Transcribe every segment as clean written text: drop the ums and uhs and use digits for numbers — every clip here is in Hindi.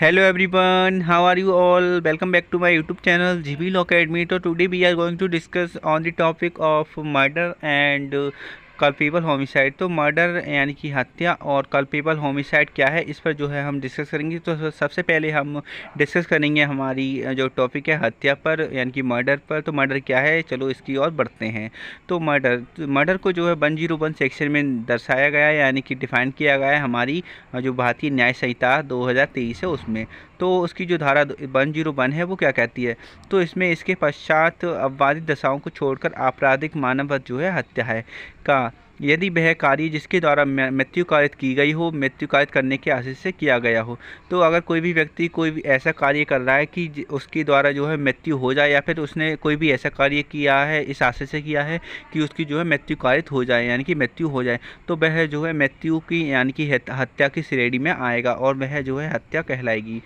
Hello everyone, how are you all? Welcome back to my YouTube channel GB Law Academy. So today we are going to discuss on the topic of murder and culpable homicide. तो मर्डर यानी कि हत्या और कल्पेबल होमिसाइड क्या है, इस पर जो है हम डिस्कस करेंगे। तो सबसे पहले हम डिस्कस करेंगे हमारी जो टॉपिक है हत्या पर यानी कि मर्डर पर। तो मर्डर क्या है, चलो इसकी ओर बढ़ते हैं। तो मर्डर को जो है 101 सेक्शन में दर्शाया गया है यानी कि डिफाइन किया गया है हमारी जो भारतीय न्याय संहिता 2023 है उसमें। तो उसकी जो धारा 101 है वो क्या कहती है, तो इसमें इसके पश्चात अपवादित दशाओं को छोड़कर आपराधिक मानववध जो है हत्या है का, यदि वह कार्य जिसके द्वारा मृत्यु कारित की गई हो, मृत्यु कारित करने के आशय से किया गया हो। तो अगर कोई भी व्यक्ति कोई भी ऐसा कार्य कर रहा है कि उसके द्वारा जो है मृत्यु हो जाए, या फिर उसने कोई भी ऐसा कार्य किया है इस आशय से किया है कि उसकी जो है मृत्यु कारित हो जाए यानी कि मृत्यु हो जाए, तो वह जो है मृत्यु की यानी कि हत्या की श्रेणी में आएगा और वह जो है हत्या कहलाएगी।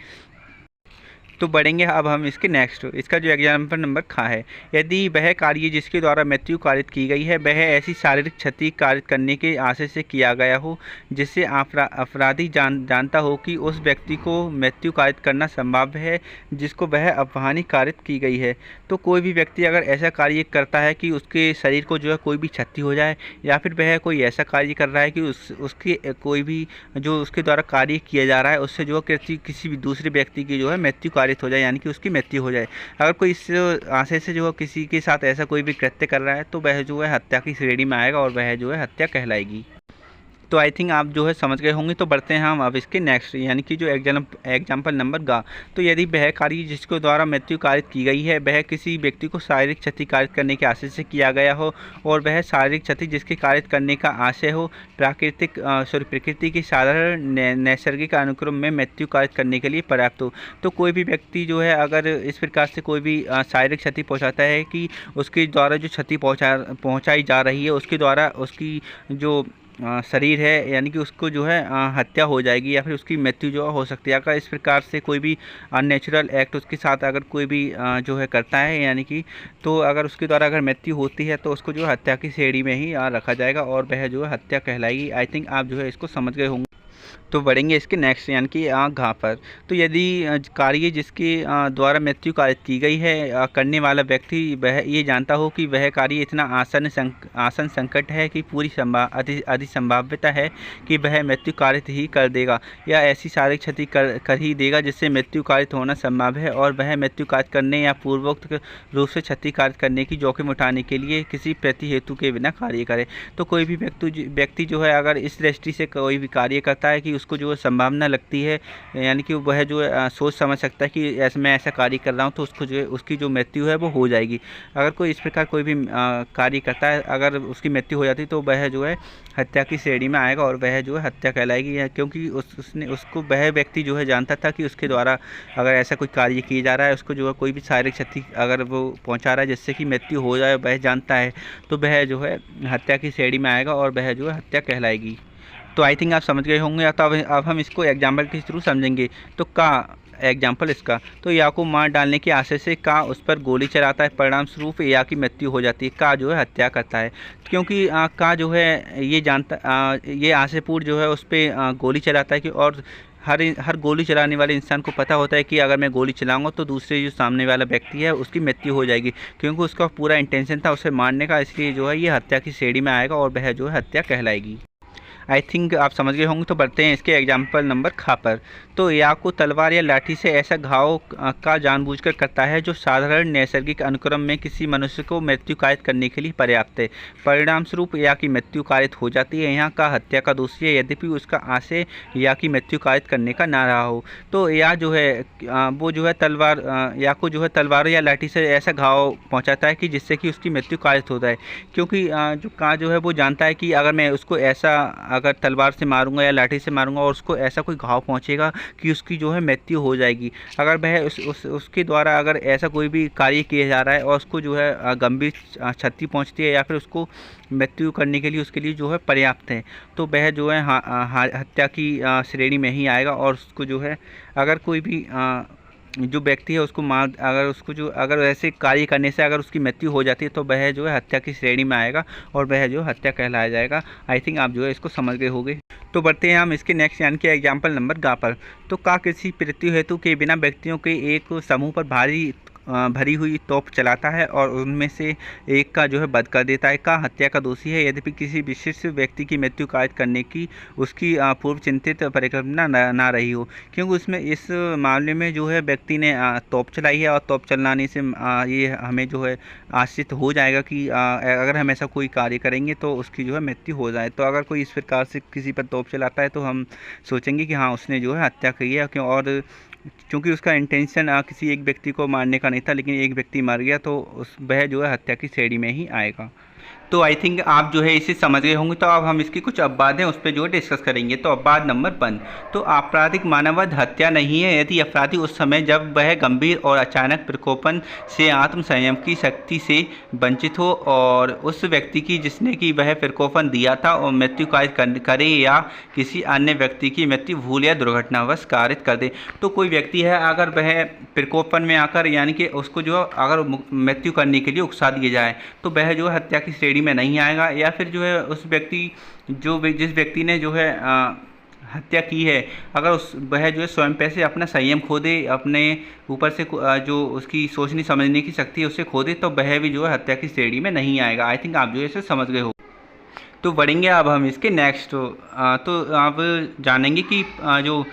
तो बढ़ेंगे अब हम इसके नेक्स्ट। इसका जो एग्जाम्पल नंबर खा है, यदि वह कार्य जिसके द्वारा मृत्यु कारित की गई है वह ऐसी शारीरिक क्षति कारित करने के आशय से किया गया हो जिससे अपराधी जानता हो कि उस व्यक्ति को मृत्यु कारित करना संभव है जिसको वह अपहानि कारित की गई है। तो कोई भी व्यक्ति अगर ऐसा कार्य करता है कि उसके शरीर को जो है कोई भी क्षति हो जाए, या फिर वह कोई ऐसा कार्य कर रहा है कि उसकी कोई भी जो उसके द्वारा कार्य किया जा रहा है उससे जो किसी भी दूसरे व्यक्ति की जो है मृत्यु हो जाए यानी कि उसकी मृत्यु हो जाए। अगर कोई इस आशय से जो किसी के साथ ऐसा कोई भी कृत्य कर रहा है तो वह जो है हत्या की श्रेणी में आएगा और वह जो है हत्या कहलाएगी। तो आई थिंक आप जो है समझ गए होंगे। तो बढ़ते हैं हम अब इसके नेक्स्ट यानी कि जो एग्जाम्पल नंबर गा। तो यदि वह कार्य जिसके द्वारा मृत्यु कारित की गई है वह किसी व्यक्ति को शारीरिक क्षति कारित करने के आशय से किया गया हो और वह शारीरिक क्षति जिसके कारित करने का आशय हो प्रकृति की साधारण नैसर्गिक अनुक्रम में मृत्यु कारित करने के लिए पर्याप्त हो। तो कोई भी व्यक्ति जो है अगर इस प्रकार से कोई भी शारीरिक क्षति पहुँचाता है कि उसके द्वारा जो क्षति पहुँचाई जा रही है उसके द्वारा उसकी जो शरीर है यानी कि उसको जो है हत्या हो जाएगी या फिर उसकी मृत्यु जो हो सकती है। अगर इस प्रकार से कोई भी अननेचुरल एक्ट उसके साथ अगर कोई भी जो है करता है यानी कि, तो अगर उसके द्वारा अगर मृत्यु होती है तो उसको जो हत्या की श्रेणी में ही रखा जाएगा और वह जो है हत्या कहलाएगी। आई थिंक आप जो है इसको समझ गए होंगे। तो बढ़ेंगे इसके नेक्स्ट यानी कि घा पर। तो यदि कार्य जिसके द्वारा मृत्यु कारित की गई है करने वाला व्यक्ति वह ये जानता हो कि वह कार्य इतना आसन संकट है कि पूरी अधिक संभाव्यता है कि वह मृत्यु कारित ही कर देगा या ऐसी शारीरिक क्षति कर ही देगा जिससे मृत्यु कारित होना संभव है, और वह मृत्यु कारित करने या पूर्वोक्त रूप से क्षति कारित करने की जोखिम उठाने के लिए किसी प्रति हेतु के बिना कार्य करे। तो कोई भी व्यक्ति जो है अगर इस दृष्टि से कोई भी कार्य करता है कि उसको जो संभावना लगती है यानी कि वह जो सोच समझ सकता है कि ऐसे मैं ऐसा कार्य कर रहा हूँ तो उसको जो उसकी जो मृत्यु है वो हो जाएगी। अगर कोई इस प्रकार कोई भी कार्य करता है अगर उसकी मृत्यु हो जाती तो वह जो है हत्या की श्रेणी में आएगा और वह जो है हत्या कहलाएगी, क्योंकि उसको वह व्यक्ति जो है जानता था कि उसके द्वारा अगर ऐसा कोई कार्य किया जा रहा है उसको जो है कोई भी शारीरिक क्षति अगर वो पहुँचा रहा है जिससे कि मृत्यु हो जाए वह जानता है, तो वह जो है हत्या की श्रेणी में आएगा और वह जो है हत्या कहलाएगी। तो आई थिंक आप समझ गए होंगे। तो अब हम इसको एग्जाम्पल के थ्रू समझेंगे। तो का एग्जाम्पल इसका, तो या को मार डालने के आशय से का उस पर गोली चलाता है, परिणाम स्वरूप या की मृत्यु हो जाती है। का जो है हत्या करता है क्योंकि का जो है ये जानता ये आशयपूर्ण जो है उस पर गोली चलाता है कि, और हर गोली चलाने वाले इंसान को पता होता है कि अगर मैं गोली चलाऊंगा तो दूसरे जो सामने वाला व्यक्ति है उसकी मृत्यु हो जाएगी, क्योंकि उसका पूरा इंटेंशन था उसे मारने का, इसलिए जो है ये हत्या की श्रेणी में आएगा और वह जो है हत्या कहलाएगी। आई थिंक आप समझ गए होंगे। तो बढ़ते हैं इसके एग्जाम्पल नंबर खा पर। तो या को तलवार या लाठी से ऐसा घाव का जानबूझकर करता है जो साधारण नैसर्गिक अनुक्रम में किसी मनुष्य को मृत्यु कारित करने के लिए पर्याप्त है, परिणाम स्वरूप या की मृत्यु कारित हो जाती है। यहाँ का हत्या का दोषी है यद्यपि उसका आशय या की मृत्यु कारित करने का ना रहा हो। तो या जो है वो जो है तलवार या को जो है तलवार या लाठी से ऐसा घाव पहुँचाता है कि जिससे कि उसकी मृत्यु कारित हो जाए, क्योंकि जो का जो है वो जानता है कि अगर मैं उसको ऐसा अगर तलवार से मारूंगा या लाठी से मारूंगा और उसको ऐसा कोई घाव पहुंचेगा कि उसकी जो है मृत्यु हो जाएगी। अगर वह उसके द्वारा अगर ऐसा कोई भी कार्य किया जा रहा है और उसको जो है गंभीर क्षति पहुंचती है या फिर उसको मृत्यु करने के लिए उसके लिए जो है पर्याप्त है, तो वह जो है हत्या की श्रेणी में ही आएगा। और उसको जो है अगर कोई भी जो व्यक्ति है उसको मार, अगर उसको जो अगर ऐसे कार्य करने से अगर उसकी मृत्यु हो जाती है तो वह जो है हत्या की श्रेणी में आएगा और वह जो हत्या कहलाया जाएगा। आई थिंक आप जो है इसको समझ गए होंगे। तो बढ़ते हैं हम इसके नेक्स्ट यानी कि एग्जाम्पल नंबर गा पर। तो का किसी मृत्यु हेतु के बिना व्यक्तियों के एक समूह पर भरी हुई तोप चलाता है और उनमें से एक का जो है वध कर देता है, का हत्या का दोषी है यद्यपि किसी विशिष्ट व्यक्ति की मृत्यु कायद करने की उसकी पूर्व चिंतित परिकल्पना ना रही हो। क्योंकि उसमें इस मामले में जो है व्यक्ति ने तोप चलाई है और तोप चलाने से ये हमें जो है आश्रित हो जाएगा कि अगर हम ऐसा कोई कार्य करेंगे तो उसकी जो है मृत्यु हो जाए। तो अगर कोई इस प्रकार से किसी पर तोप चलाता है तो हम सोचेंगे कि हाँ उसने जो है हत्या की है, क्यों और क्योंकि उसका इंटेंशन किसी एक व्यक्ति को मारने का नहीं था, लेकिन एक व्यक्ति मर गया तो वह जो है हत्या की श्रेणी में ही आएगा। तो आई थिंक आप जो है इसे समझ गए होंगे। तो अब हम इसकी कुछ अपवाद हैं उस पर जो है डिस्कस करेंगे। तो अपवाद नंबर 1, तो आपराधिक मानववध हत्या नहीं है यदि अपराधी उस समय जब वह गंभीर और अचानक प्रकोपन से आत्म संयम की शक्ति से वंचित हो और उस व्यक्ति की जिसने कि वह प्रकोपन दिया था और मृत्यु कायद करे या किसी अन्य व्यक्ति की मृत्यु भूल या दुर्घटनावश कारित कर दे। तो कोई व्यक्ति है अगर वह प्रकोपन में आकर यानी कि उसको जो अगर मृत्यु करने के लिए उकसा दिया जाए तो वह जो हत्या की श्रेणी में नहीं आएगा। या फिर जो है उस व्यक्ति जिस व्यक्ति ने जो है हत्या की है अगर वह जो है स्वयं पैसे अपना संयम खो दे, अपने ऊपर से जो उसकी सोचने समझने की शक्ति है उसे खो दे, तो वह भी जो है हत्या की श्रेणी में नहीं आएगा। आई थिंक आप जो है इसे समझ गए हो। तो बढ़ेंगे अब हम इसके नेक्स्ट। तो आप जानेंगे कि जो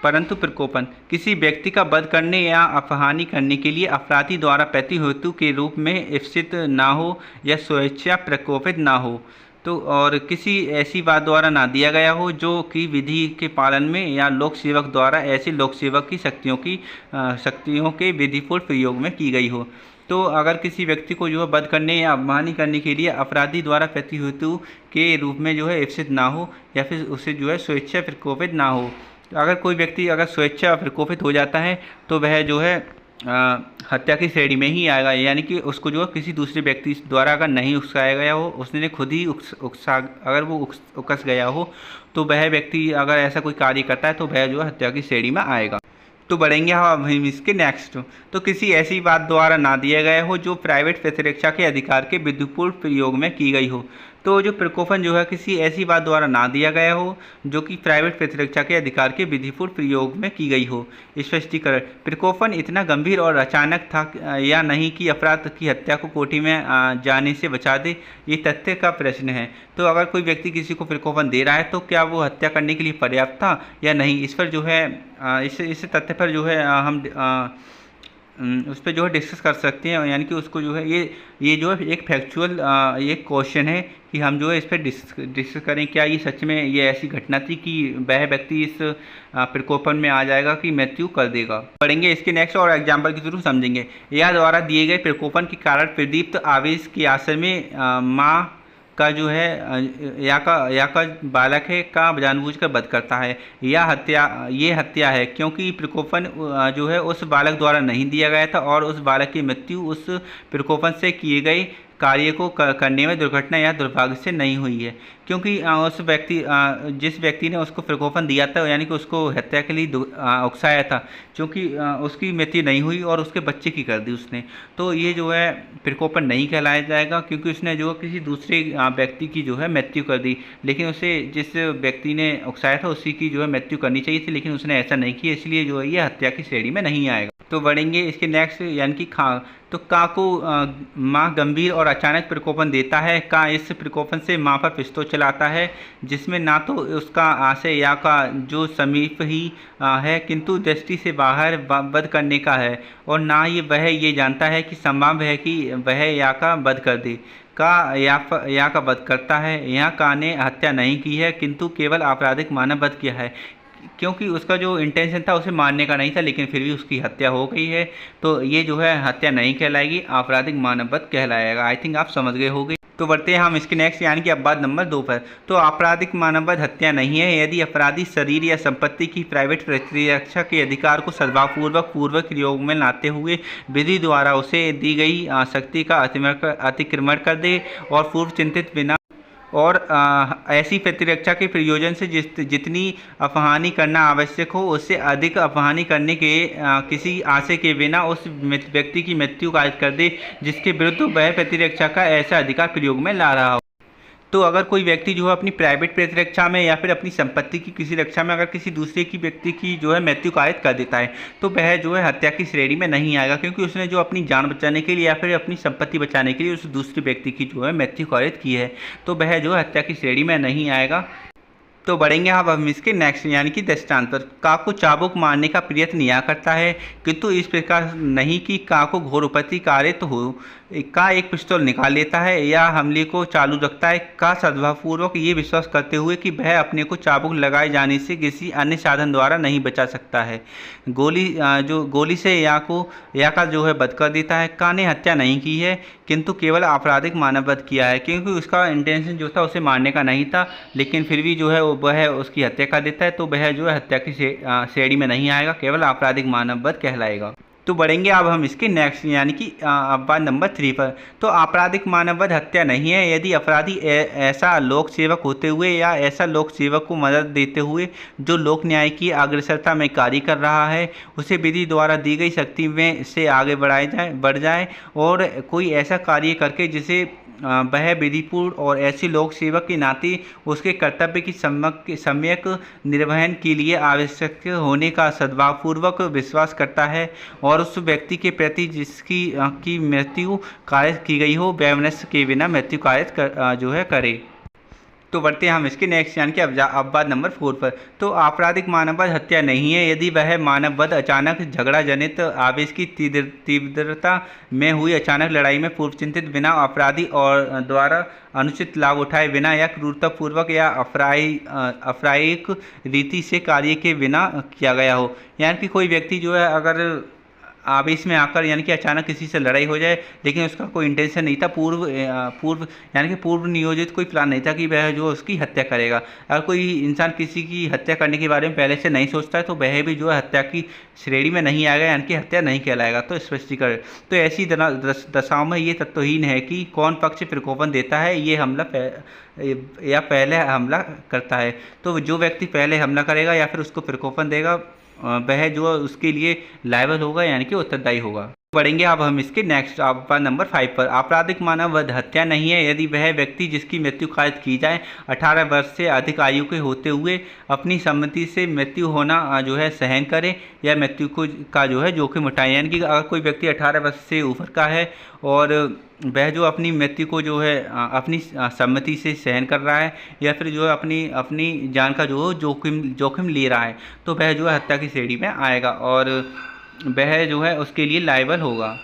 परंतु प्रकोपन किसी व्यक्ति का वध करने या अपहानि करने के लिए अपराधी द्वारा प्रतिहेतु हेतु के रूप में इप्सित ना हो या स्वेच्छा प्रकोपित ना हो, तो और किसी ऐसी बात द्वारा ना दिया गया हो जो कि विधि के पालन में या लोक सेवक द्वारा ऐसे लोक सेवक की शक्तियों के विधिपूर्ण प्रयोग में की गई हो। तो अगर किसी व्यक्ति को जो है वध करने या अपमानी करने के लिए अपराधी द्वारा प्रतिहेतु हेतु के रूप में जो है इप्सित ना हो या फिर उसे जो है स्वेच्छा प्रकोपित ना हो। अगर कोई व्यक्ति अगर स्वेच्छा प्रकोपित हो जाता है तो वह जो है हत्या की श्रेणी में ही आएगा, यानी कि उसको जो किसी दूसरे व्यक्ति द्वारा अगर नहीं उकसाया गया हो, उसने खुद ही अगर वो उकस गया हो तो वह व्यक्ति अगर ऐसा कोई कार्य करता है तो वह जो है हत्या की श्रेणी में आएगा। तो बढ़ेंगे हम इसके नेक्स्ट। तो किसी ऐसी बात द्वारा ना दिया गया हो जो प्राइवेट प्रतिरक्षा के अधिकार के विधिपूर्ण प्रयोग में की गई हो। तो जो प्रकोपन जो है किसी ऐसी बात द्वारा ना दिया गया हो जो कि प्राइवेट प्रतिरक्षा के अधिकार के विधिपूर्ण प्रयोग में की गई हो। स्पष्टीकरण, प्रकोपन इतना गंभीर और अचानक था या नहीं कि अपराध की हत्या को कोटि में जाने से बचा दे, ये तथ्य का प्रश्न है। तो अगर कोई व्यक्ति किसी को प्रकोपन दे रहा है तो क्या वो हत्या करने के लिए पर्याप्त था या नहीं, इस पर जो है इस तथ्य पर जो है हम उस पर जो है डिस्कस कर सकते हैं। यानी कि उसको जो है ये जो है एक फैक्चुअल एक क्वेश्चन है कि हम जो है इस पर डिस्कस करें क्या ये सच में ये ऐसी घटना थी कि वह व्यक्ति इस प्रकोपन में आ जाएगा कि मृत्यु कर देगा। पढ़ेंगे इसके नेक्स्ट और एग्जाम्पल के थ्रू समझेंगे। यह द्वारा दिए गए प्रकोपन के कारण प्रदीप्त आवेश के आश्रय में माँ का जो है या का बालक है का जानबूझकर वध करता है या ये हत्या है, क्योंकि प्रकोपन जो है उस बालक द्वारा नहीं दिया गया था और उस बालक की मृत्यु उस प्रकोपन से किए गए कार्य को करने में दुर्घटना या दुर्भाग्य से नहीं हुई है, क्योंकि उस व्यक्ति जिस व्यक्ति ने उसको प्रकोपन दिया था यानी कि उसको हत्या के लिए उकसाया था, क्योंकि उसकी मृत्यु नहीं हुई और उसके बच्चे की कर दी उसने, तो ये जो है प्रकोपन नहीं कहलाया जाएगा, क्योंकि उसने जो किसी दूसरे व्यक्ति की जो है मृत्यु कर दी। लेकिन उसे जिस व्यक्ति ने उकसाया था उसी की जो है मृत्यु करनी चाहिए थी, लेकिन उसने ऐसा नहीं किया, इसलिए जो है ये हत्या की श्रेणी में नहीं आएगा। तो बढ़ेंगे इसके नेक्स्ट यानी कि तो का को माँ गंभीर और अचानक प्रकोपन देता है, का इस प्रकोपन से माँ पर पिस्तौल चलाता है जिसमें ना तो उसका आशय या का जो समीप ही है किंतु दृष्टि से बाहर वध करने का है, और ना ही वह ये जानता है कि संभव है कि वह या का वध कर दे। का या का वध करता है, यहाँ का ने हत्या नहीं की है किंतु केवल आपराधिक मानव वध किया है, क्योंकि उसका जो इंटेंशन था उसे मारने का नहीं था, लेकिन फिर भी उसकी हत्या हो गई है, तो ये जो है हत्या नहीं कहलाएगी, आपराधिक मानववध कहलाएगा। आई थिंक आप समझ गए होंगे। तो बढ़ते हैं हम इसके नेक्स्ट यानी कि अपवाद नंबर 2 पर। तो आपराधिक मानववध हत्या नहीं है यदि अपराधी शरीर या संपत्ति की प्राइवेट प्रतिरक्षा के अधिकार को सद्भावपूर्वक पूर्वक प्रयोग में लाते हुए विधि द्वारा उसे दी गई शक्ति का अतिक्रमण कर दे और पूर्व चिंतित बिना और ऐसी प्रतिरक्षा के प्रयोजन से जितनी अफहानि करना आवश्यक हो उससे अधिक अफहानि करने के किसी आशय के बिना उस व्यक्ति की मृत्यु कायद कर दे जिसके विरुद्ध वह प्रतिरक्षा का ऐसा अधिकार प्रयोग में ला रहा हो। तो अगर कोई व्यक्ति जो है अपनी प्राइवेट प्रतिरक्षा में या फिर अपनी संपत्ति की किसी रक्षा में अगर किसी दूसरे की व्यक्ति की जो है मृत्यु कायद कर देता है तो वह जो है हत्या की श्रेणी में नहीं आएगा, क्योंकि उसने जो अपनी जान बचाने के लिए या फिर अपनी संपत्ति बचाने के लिए उस दूसरे व्यक्ति की जो है मृत्यु कायद की है, तो वह जो है हत्या की श्रेणी में नहीं आएगा। तो बढ़ेंगे अब हम इसके नेक्स्ट यानी कि दृष्टांत पर। काक को चाबुक मारने का प्रयत्न यह करता है किंतु इस प्रकार नहीं कि काक को घोर उपति कारित हो। का एक पिस्तौल निकाल लेता है या हमले को चालू रखता है। का सद्भावपूर्वक ये विश्वास करते हुए कि वह अपने को चाबुक लगाए जाने से किसी अन्य साधन द्वारा नहीं बचा सकता है। गोली से या का जो है वध कर देता है। का ने हत्या नहीं की है किंतु केवल आपराधिक मानववध किया है, क्योंकि उसका इंटेंशन जो था उसे मारने का नहीं था, लेकिन फिर भी जो है वह उसकी हत्या कर देता है, तो वह जो है हत्या की श्रेणी में नहीं आएगा, केवल आपराधिक मानववध कहलाएगा। तो बढ़ेंगे अब हम इसके नेक्स्ट यानी कि अपवाद नंबर 3 पर। तो आपराधिक मानववध हत्या नहीं है यदि अपराधी ऐसा लोक सेवक होते हुए या ऐसा लोक सेवक को मदद देते हुए जो लोक न्याय की अग्रसरता में कार्य कर रहा है उसे विधि द्वारा दी गई शक्ति में से आगे बढ़ जाए और कोई ऐसा कार्य करके जिसे वह विधिपूर्ण और ऐसे लोक सेवक के नाते उसके कर्तव्य की सम्यक निर्वहन के लिए आवश्यक होने का सद्भावपूर्वक विश्वास करता है और उस व्यक्ति के प्रति जिसकी की मृत्यु कायद की गई हो वैमनस्य के बिना मृत्यु कायद जो है करे। तो बढ़ते हैं हम इसके नेक्स्ट यानी कि अपवाद नंबर 4 पर। तो आपराधिक मानववध हत्या नहीं है यदि वह मानववध अचानक झगड़ा जनित आवेश की तीव्रता में हुई अचानक लड़ाई में पूर्व चिंतित बिना अपराधी और द्वारा अनुचित लाभ उठाए बिना या क्रूरतापूर्वक या अप्रायिक रीति से कार्य के बिना किया गया हो। यानी कि कोई व्यक्ति जो है अगर आवेश में आकर यानी कि अचानक किसी से लड़ाई हो जाए लेकिन उसका कोई इंटेंशन नहीं था, पूर्व नियोजित कोई प्लान नहीं था कि वह जो उसकी हत्या करेगा। अगर कोई इंसान किसी की हत्या करने के बारे में पहले से नहीं सोचता है तो वह भी जो है हत्या की श्रेणी में नहीं आएगा, यानी कि हत्या नहीं कहलाएगा। तो स्पष्टीकरण, तो ऐसी दशाओं में ये तत्वहीन है कि कौन पक्ष प्रकोपन देता है ये हमला या पहले हमला करता है। तो जो व्यक्ति पहले हमला करेगा या फिर उसको प्रकोपन देगा वह जो उसके लिए लायबल होगा यानी कि उत्तरदायी होगा। बढ़ेंगे अब हम इसके नेक्स्ट अपवाद नंबर 5 पर। आपराधिक मानववध हत्या नहीं है यदि वह व्यक्ति जिसकी मृत्यु कायद की जाए 18 वर्ष से अधिक आयु के होते हुए अपनी सम्मति से मृत्यु होना जो है सहन करे या मृत्यु का जो है जोखिम उठाए। यानी कि अगर कोई व्यक्ति 18 वर्ष से ऊपर का है और वह जो अपनी मृत्यु को जो है अपनी सम्मति से सहन कर रहा है या फिर जो है अपनी जान का जो जोखिम ले रहा है तो वह जो है हत्या की श्रेणी में आएगा और वह जो है उसके लिए लायबल होगा।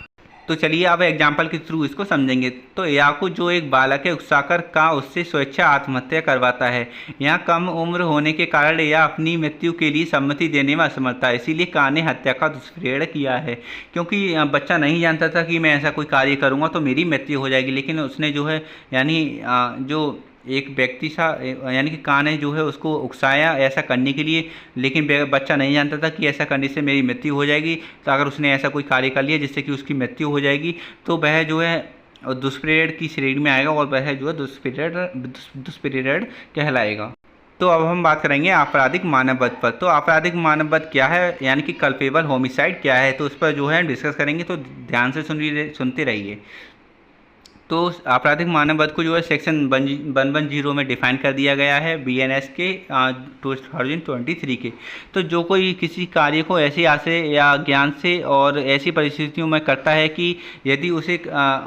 तो चलिए अब एग्जाम्पल के थ्रू इसको समझेंगे। तो याकू जो एक बालक है उकसाकर का उससे स्वेच्छा आत्महत्या करवाता है। यहाँ कम उम्र होने के कारण या अपनी मृत्यु के लिए सम्मति देने में असमर्थ है, इसीलिए का ने हत्या का दुष्प्रेरण किया है, क्योंकि बच्चा नहीं जानता था कि मैं ऐसा कोई कार्य करूँगा तो मेरी मृत्यु हो जाएगी, लेकिन उसने जो है यानी जो एक व्यक्ति सा यानी कि का ने जो है उसको उकसाया ऐसा करने के लिए, लेकिन बच्चा नहीं जानता था कि ऐसा करने से मेरी मृत्यु हो जाएगी। तो अगर उसने ऐसा कोई कार्य कर लिया जिससे कि उसकी मृत्यु हो जाएगी तो वह जो है दुष्प्रेरण की श्रेणी में आएगा और वह जो है दुष्प्रेरण कहलाएगा। तो अब हम बात करेंगे आपराधिक मानववध पर। तो आपराधिक मानववध क्या है यानी कि कल्पेबल होमिसाइड क्या है, तो उस पर जो है डिस्कस करेंगे, तो ध्यान से सुनते रहिए। तो आपराधिक मानववध को जो है सेक्शन 110 में डिफाइन कर दिया गया है BNS के 2023 के। तो जो कोई किसी कार्य को ऐसे आशय या ज्ञान से और ऐसी परिस्थितियों में करता है कि यदि उसे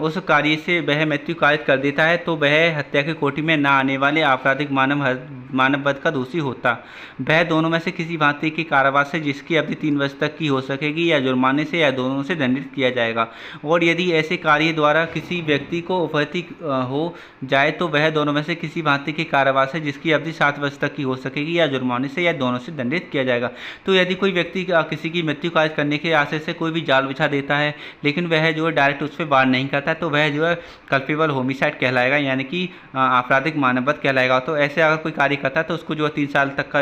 उस कार्य से वह मृत्यु कायद कर देता है तो वह हत्या की कोटि में ना आने वाले आपराधिक मानववध का दोषी होता। वह दोनों में से किसी भांति की कारावास से जिसकी अवधि 3 वर्ष तक की हो सकेगी या जुर्माने से या दोनों से दंडित किया जाएगा। और यदि ऐसे कार्य द्वारा किसी व्यक्ति को उपहति हो जाए तो वह दोनों में से किसी भांति की कारावास है जिसकी अवधि 7 वर्ष तक की हो सकेगी या जुर्माने से या दोनों से दंडित किया जाएगा। तो यदि कोई व्यक्ति किसी की मृत्यु कायद करने के आशय से कोई भी जाल बिछा देता है लेकिन वह जो है डायरेक्ट उस पर वार नहीं करता है तो वह जो है कल्पेबल होमिसाइड कहलाएगा, यानी कि आपराधिक मानववध कहलाएगा। तो ऐसे अगर कोई कार्य करता है तो उसको जो है 3 साल तक का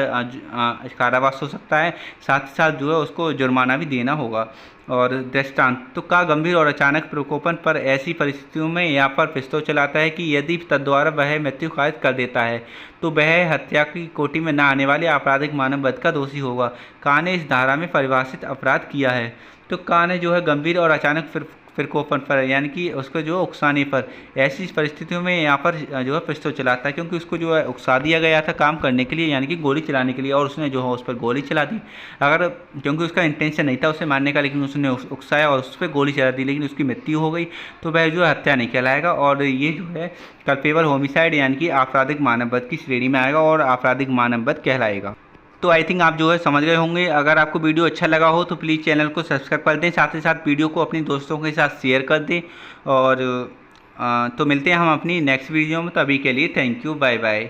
कारावास हो सकता है, साथ ही साथ जो है उसको जुर्माना भी देना होगा। और दृष्टांत तो का गंभीर और अचानक प्रकोपन पर ऐसी परिस्थितियों में यहाँ पर पिस्तौल चलाता है कि यदि तद्वारा वह मृत्यु कायद कर देता है तो वह हत्या की कोटि में न आने वाले आपराधिक मानववध का दोषी होगा। का ने इस धारा में परिभाषित अपराध किया है। तो का ने जो है गंभीर और अचानक प्रकोपन पर यानी कि उसको जो उकसाने पर ऐसी परिस्थितियों में यहाँ पर जो है पिस्तौल चलाता है, क्योंकि उसको जो है उकसा दिया गया था काम करने के लिए यानी कि गोली चलाने के लिए, और उसने जो है उस पर गोली चला दी। अगर क्योंकि उसका इंटेंशन नहीं था उसे मारने का, लेकिन उसने उकसाया और उस पर गोली चला दी, लेकिन उसकी मृत्यु हो गई, तो वह जो है हत्या नहीं कहलाएगा और ये जो है कल्पेबल होमिसाइड यानी कि आपराधिक मानववध की श्रेणी में आएगा और आपराधिक मानववध कहलाएगा। तो आई थिंक आप जो है समझ गए होंगे। अगर आपको वीडियो अच्छा लगा हो तो प्लीज़ चैनल को सब्सक्राइब कर दें, साथ ही साथ वीडियो को अपने दोस्तों के साथ शेयर कर दें। और तो मिलते हैं हम अपनी नेक्स्ट वीडियो में, तो अभी के लिए थैंक यू, बाय बाय।